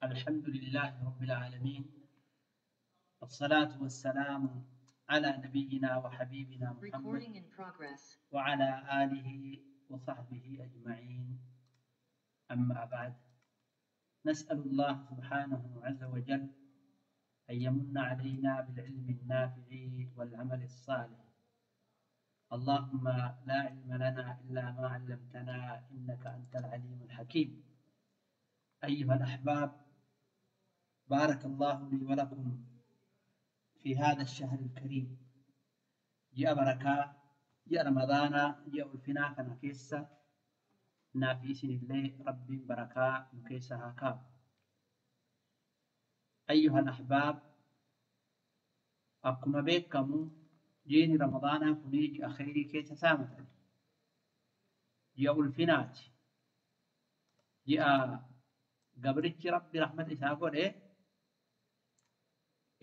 الحمد لله رب العالمين، والصلاة والسلام على نبينا وحبيبنا محمد وعلى آله وصحبه أجمعين. أما بعد، نسأل الله سبحانه عز وجل أن يمن علينا بالعلم النافع والعمل الصالح. اللهم لا علم لنا إلا ما علمتنا إنك أنت العليم الحكيم. أيها الأحباب، بارك الله لي ولكم في هذا الشهر الكريم. جاء بركة، جاء رمضان، جاء الفنا كان كيسة نافيسين الله ربي بركة مكيسة هكذا. أيها الأحباب، أقوم بكم جيني رمضان كنيج أخيري كيسة سامة. جاء الفنات، جاء قبرتش ربي رحمة إساقود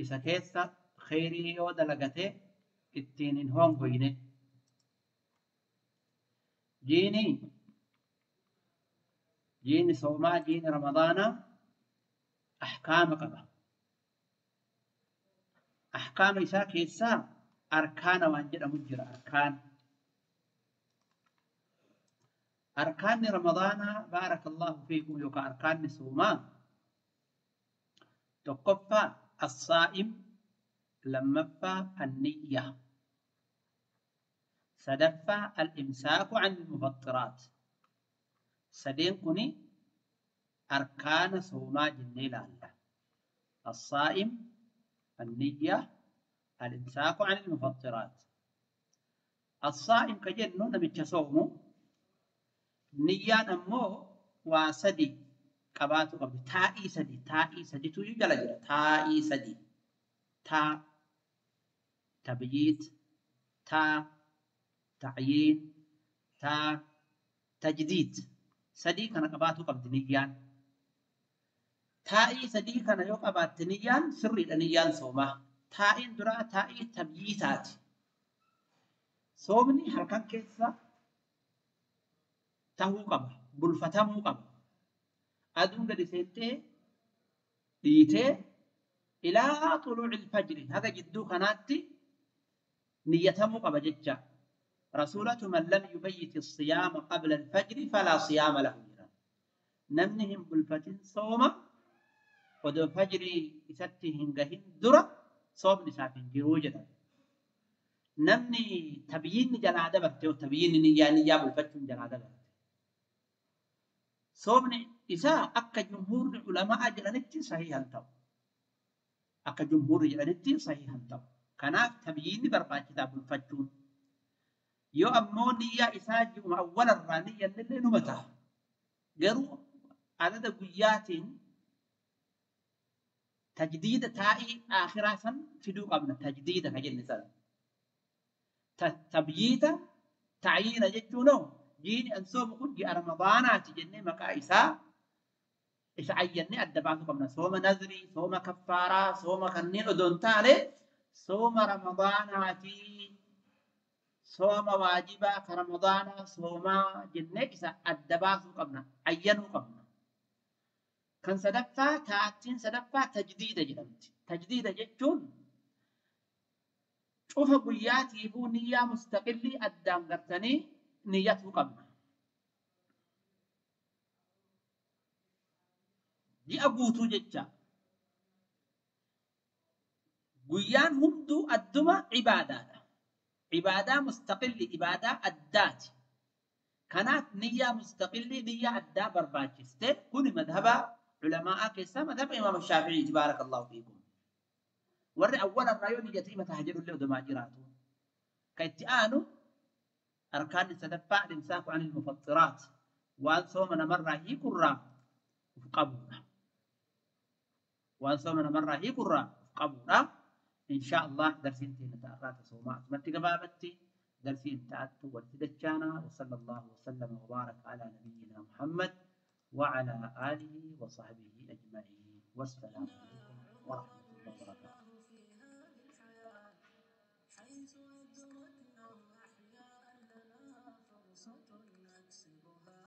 إسا كيسة خيري ودلقته التين هون قوينه. جيني صوما جيني رمضان أحكام قبا. أحكام إسا كيسا أركان وانجر مجر أركان رمضان. بارك الله فيكم. يوكا أركان صوما تقفى الصائم لمفى النية، سدفى الإمساك عن المفطرات. سدين كني أركان صوما جنيل الله: الصائم، النية، الإمساك عن المفطرات. الصائم كجنو نمتش صومو، نية نمو وسدي قباتو قبل تائي سدي توجو جلجل تائي سدي: تا تبييت، تا تعيين، تا تجديد. سدي كان قباتو قبل نيان. تائي سدي كان يو قبات نيان سري نيان صوما. تائين درا تائي تبييتات. صومني حركان كيسا تهو قبا بلفتمو قبا. أدون قد سيتي ديتي إلى طلوع الفجر. هذا جدو كانت نيتمو قبا ججا. رسولة من لم يبيت الصيام قبل الفجر فلا صيام له. نمنهم بالفتن صوما ودو فجري إساتهم قهن درا صوم نسافين جروجة. نمني تبيين جلادة برتي وتبيين نيا بالفتن جلادة برتي. صومني إسا أكا جمهور العلماء جلانتي صحيحا تو. أكا جمهور جلانتي صحيحا تو. كناف تبيين بربا كتاب الفتن. يو أمو نيا إسا جمع أولا رانيا اللي نمتا قروا عدد قيات تجديد تائي آخرا سن فدو قبل تجديد كجل نسال تبييت تعيين جتونو. جيني أنسوم قد جاء رمضانات جنة مكا إسا عيني أدباتو قبل صوم نذري، صوم كفارة، صوم كنين أدون تالي، صوم رمضاناتي، صوم واجبا كرمضان، صوم جنة إسا أدباتو قبل عينو قبل. كان سدفا تاتين سدفا تجديد جدمت. تجديد جتون شوف قيات يبو نية مستقلي أدام قرتني نيته قبل. دي أبوتو جتشا قيان همدو الدمى عبادة مستقلي عبادة أدات. كانت نية مستقلي نية أدا برباجستي. كل مذهب علماء كيسا مذهب إمام الشافعي تبارك الله فيكم. ور أولا رأيون يتيمة تهجر له دماجراته كيتآنو أركان ستدفع الإمساك عن المفطرات. وأن صومنا مرة هي كرة قبورة. وأن صومنا مرة هي كرة قبورة. إن شاء الله درسين نتأخرات صومات ما تقبابتي درسين تأتوا والتدجانا. وصلى الله وسلم وبارك على نبينا محمد وعلى آله وصحبه أجمعين. والسلام عليكم ورحمة الله وبركاته.